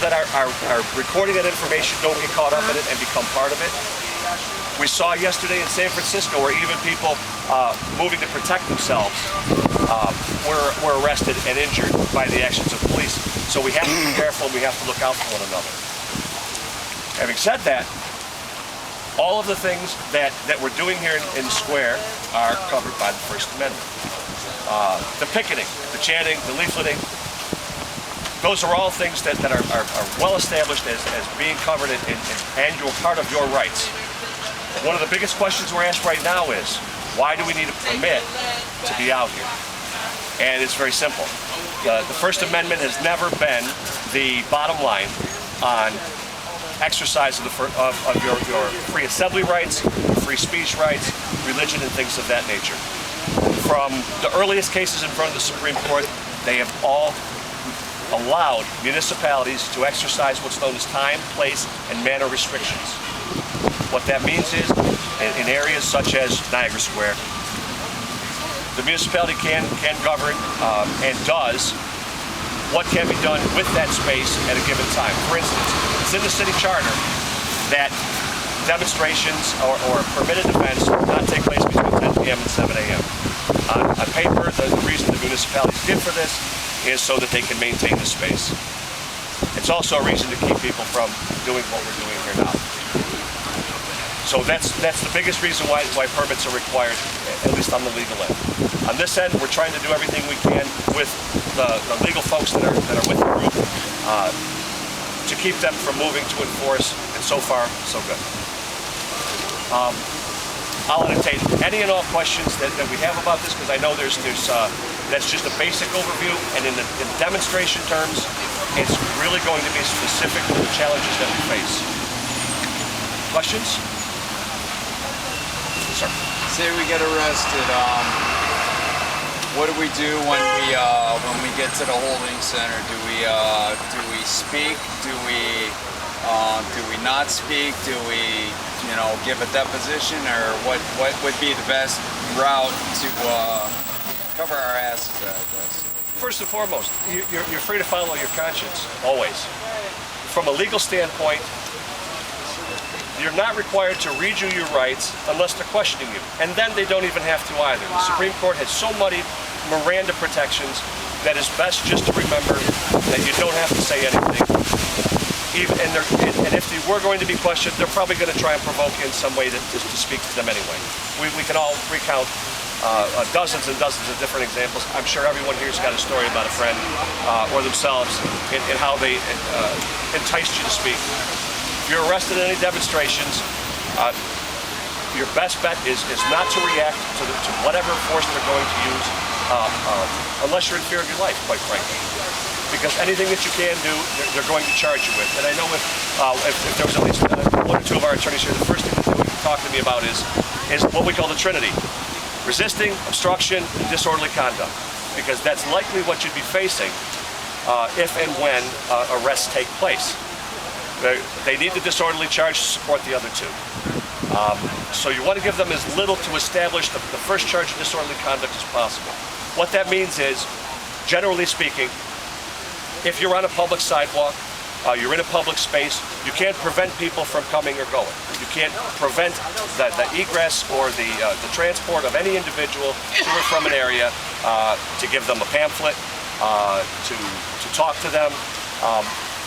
that are recording that information don't get caught up in it and become part of it. We saw yesterday in San Francisco where even people moving to protect themselves were arrested and injured by the actions of police. So we have to be careful and we have to look out for one another. Having said that, all of the things that we're doing here in the square are covered by the First Amendment. The picketing, the chanting, the leafleting, those are all things that are well established as being covered in annual part of your rights. One of the biggest questions we're asked right now is, why do we need a permit to be out here? And it's very simple. The First Amendment has never been the bottom line on exercise of your free assembly rights, free speech rights, religion, and things of that nature. From the earliest cases in front of the Supreme Court, they have all allowed municipalities to exercise what's known as time, place, and manner restrictions. What that means is, in areas such as Niagara Square, the municipality can govern and does what can be done with that space at a given time. For instance, it's in the city charter that demonstrations or permitted events will not take place between 10 p.m. and 7 a.m. On paper, the reason the municipalities give for this is so that they can maintain the space. It's also a reason to keep people from doing what we're doing here now. So that's the biggest reason why permits are required, at least on the legal end. On this end, we're trying to do everything we can with the legal folks that are with the group to keep them from moving to enforce, and so far, so good. I'll entertain any and all questions that we have about this, because I know that's just a basic overview, and in demonstration terms, it's really going to be specific to the challenges that we face. Questions? Sir. Say we get arrested, what do we do when we get to the holding center? Do we speak? Do we not speak? Do we give a deposition, or what would be the best route to cover our asses at this? First and foremost, you're free to follow your conscience, always. From a legal standpoint, you're not required to read you your rights unless they're questioning you. And then they don't even have to either. The Supreme Court has so many Miranda protections that it's best just to remember that you don't have to say anything. And if they were going to be questioned, they're probably going to try and provoke you in some way to speak to them anyway. We can all recount dozens and dozens of different examples. I'm sure everyone here's got a story about a friend or themselves and how they enticed you to speak. If you're arrested in any demonstrations, your best bet is not to react to whatever force they're going to use, unless you're in fear of your life, quite frankly. Because anything that you can do, they're going to charge you with. And I know if there was at least one or two of our attorneys here, the first thing that they would talk to me about is what we call the Trinity: resisting, obstruction, and disorderly conduct. Because that's likely what you'd be facing if and when arrests take place. They need the disorderly charge to support the other two. So you want to give them as little to establish the first charge of disorderly conduct as possible. What that means is, generally speaking, if you're on a public sidewalk, you're in a public space, you can't prevent people from coming or going. You can't prevent the egress or the transport of any individual to or from an area, to give them a pamphlet, to talk to them.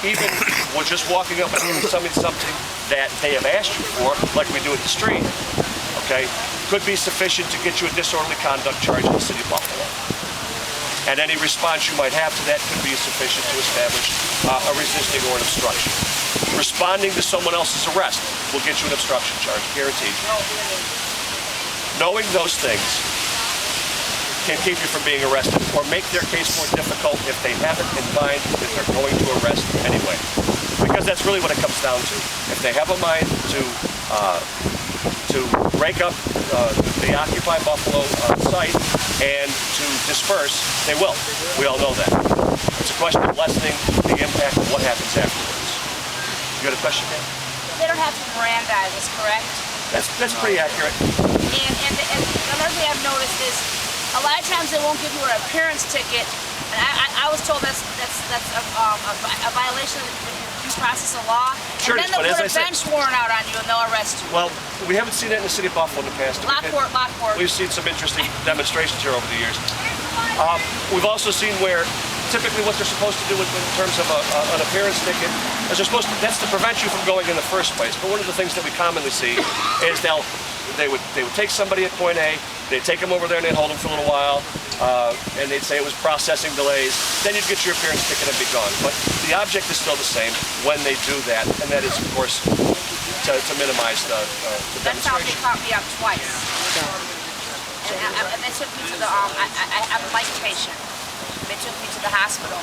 Even when just walking up and giving somebody something that they have asked you for, like we do at the street, okay, could be sufficient to get you a disorderly conduct charge in the city of Buffalo. And any response you might have to that could be sufficient to establish a resisting or an obstruction. Responding to someone else's arrest will get you an obstruction charge, guaranteed. Knowing those things can keep you from being arrested or make their case more difficult if they have it in mind that they're going to arrest anyway. Because that's really what it comes down to. If they have a mind to break up the Occupy Buffalo site and to disperse, they will. We all know that. It's a question of lessening the impact of what happens afterwards. You got a question, Dan? They don't have to Mirandize us, correct? That's pretty accurate. And another thing I've noticed is a lot of times they won't give you an appearance ticket, and I was told that's a violation of due process of law. Sure And it then is, but they'll as put a I said- bench warrant out on you and they'll arrest you. Well, we haven't seen that in the city of Buffalo in the past. Lockport. We've seen some interesting demonstrations here over the years. We've also seen where typically what they're supposed to do in terms of an appearance ticket is that's to prevent you from going in the first place. But one of the things that we commonly see is they would take somebody at point A, they'd take them over there and they'd hold them for a little while, and they'd say it was processing delays. Then you'd get your appearance ticket and be gone. But the object is still the same when they do that, and that is, of course, to minimize the That's how they demonstration. caught me up twice. And they took me to the, I'm a life patient. They took me to the hospital,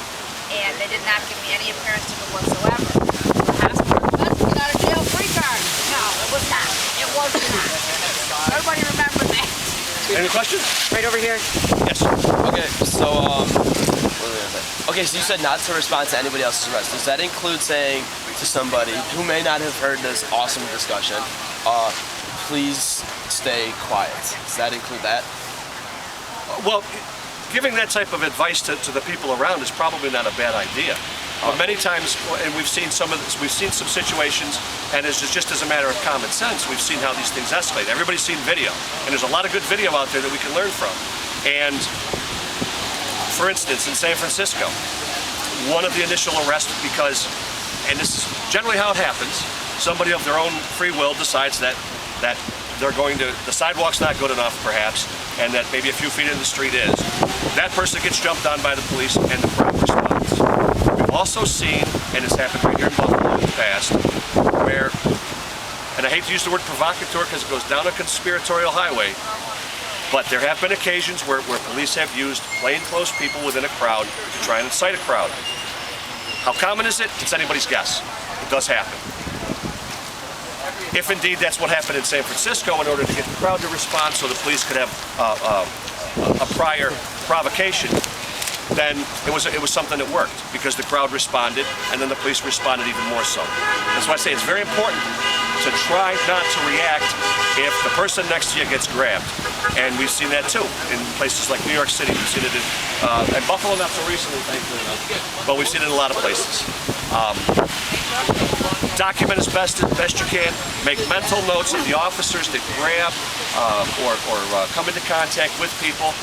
and they did not give me any appearance ticket whatsoever. The hospital, let's get out of jail free card. No, it was not. It was not. Everybody remember that. Any questions? Right over here. Yes. Okay, so what was I gonna say? Okay, so you said not to respond to anybody else's arrest. Does that include saying to somebody who may not have heard this awesome discussion, please stay quiet? Does that include that? Well, giving that type of advice to the people around is probably not a bad idea. But many times, and we've seen some situations, and it's just as a matter of common sense, we've seen how these things escalate. Everybody's seen video, and there's a lot of good video out there that we can learn from. And for instance, in San Francisco, one of the initial arrests because, and this is generally how it happens, somebody of their own free will decides that they're going to, the sidewalk's not good enough perhaps, and that maybe a few feet in the street is. That person gets jumped on by the police and the crowd responds. We've also seen, and it's happened right here in Buffalo in the past, where, and I hate to use the word provocateur because it goes down a conspiratorial highway, but there have been occasions where police have used plainclothes people within a crowd to try and incite a crowd. How common is it? It's anybody's guess. It does happen. If indeed that's what happened in San Francisco in order to get the crowd to respond so the police could have a prior provocation, then it was something that worked because the crowd responded and then the police responded even more so. That's why I say it's very important to try not to react if the person next to you gets grabbed. And we've seen that too in places like New York City. We've seen it in Buffalo not so recently, thankfully enough, but we've seen it in a lot of places. Document as best you can. Make mental notes of the officers that grab or come into contact with people.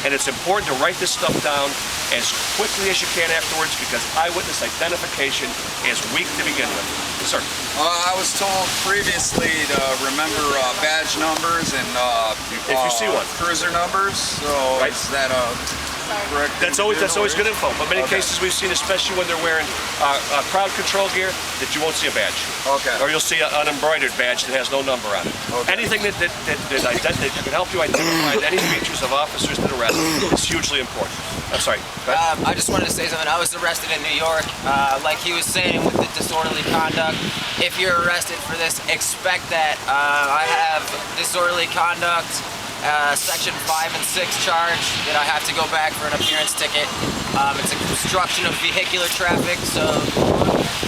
And it's important to write this stuff down as quickly as you can afterwards because eyewitness identification is weak to begin with. Sir? I was told previously to remember badge numbers and if you see one. Cruiser numbers. So Right. is that correct? That's always good info. But many cases we've seen, especially when they're wearing crowd control gear, that you won't see a badge. Okay. Or you'll see an embroidered badge that has no number on it. Okay. Anything that can help you identify any features of officers that arrest is hugely important. I'm sorry. Go ahead. I just wanted to say something. I was arrested in New York. Like he was saying with the disorderly conduct, if you're arrested for this, expect that I have disorderly conduct, section 5 and 6 charge that I have to go back for an appearance ticket. It's a obstruction of vehicular traffic, so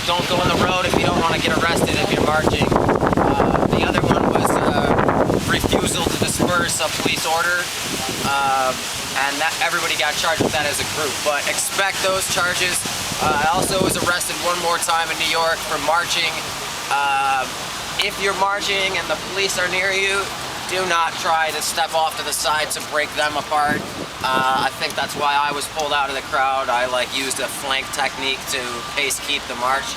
don't go on the road if you don't want to get arrested if you're marching. The other one was refusal to disperse a police order. And that everybody got charged with that as a group, but expect those charges. I also was arrested one more time in New York for marching. If you're marching and the police are near you, do not try to step off to the side to break them apart. I think that's why I was pulled out of the crowd. I used a flank technique to pace keep the march.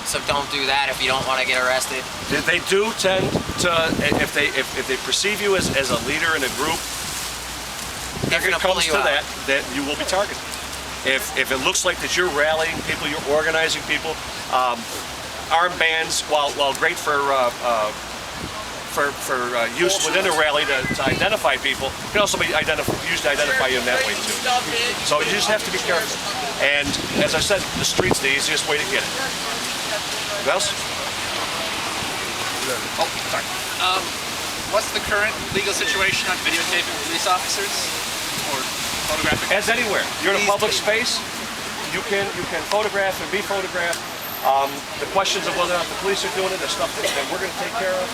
So don't do that if you don't want to get arrested. They do tend to, if they perceive you as a leader in a group, if it comes to that you will be targeted. If it looks like that you're rallying people, you're organizing people, armbands, while great for use within a rally to identify people, can also be used to identify you in that way too. So you just have to be careful. And as I said, the street's the easiest way to get it. Who else? Oh, sorry. What's the current legal situation on videotaping police officers or photographing? As anywhere, you're in a public space, you can photograph and be photographed. The questions of whether or not the police are doing it, the stuff that we're going to take care of.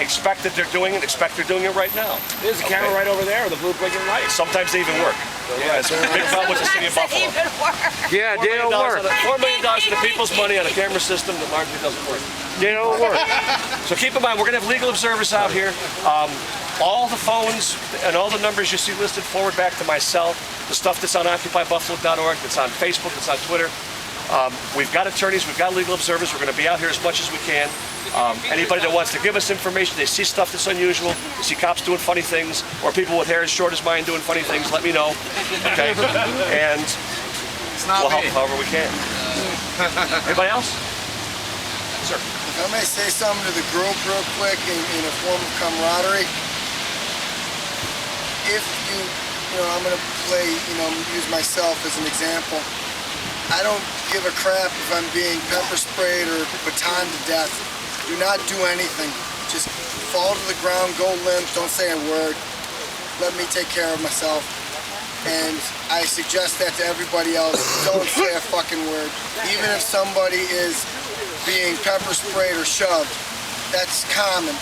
Expect that they're doing it. Expect they're doing it right now. There's a camera right over there with a blue blinking light. Sometimes they even work. Yeah, it's a big problem with the city of That's Buffalo. even worse. Yeah, they don't work. $4 million of the people's money on a camera system that largely doesn't work. They don't work. So keep in mind, we're going to have legal observers out here. All the phones and all the numbers you see listed forward back to my cell. The stuff that's on OccupyBuffalo.org, that's on Facebook, that's on Twitter. We've got attorneys, we've got legal observers. We're going to be out here as much as we can. Anybody that wants to give us information, they see stuff that's unusual, they see cops doing funny things, or people with hair as short as mine doing funny things, let me know. Okay? And we'll help however we can. Anybody else? Sir. If I may say something to the group real quick in a form of camaraderie. If I'm going to play, use myself as an example. I don't give a crap if I'm being pepper sprayed or batoned to death. Do not do anything. Just fall to the ground, go limp, don't say a word. Let me take care of myself. And I suggest that to everybody else. Don't say a fucking word. Even if somebody is being pepper sprayed or shoved, that's common.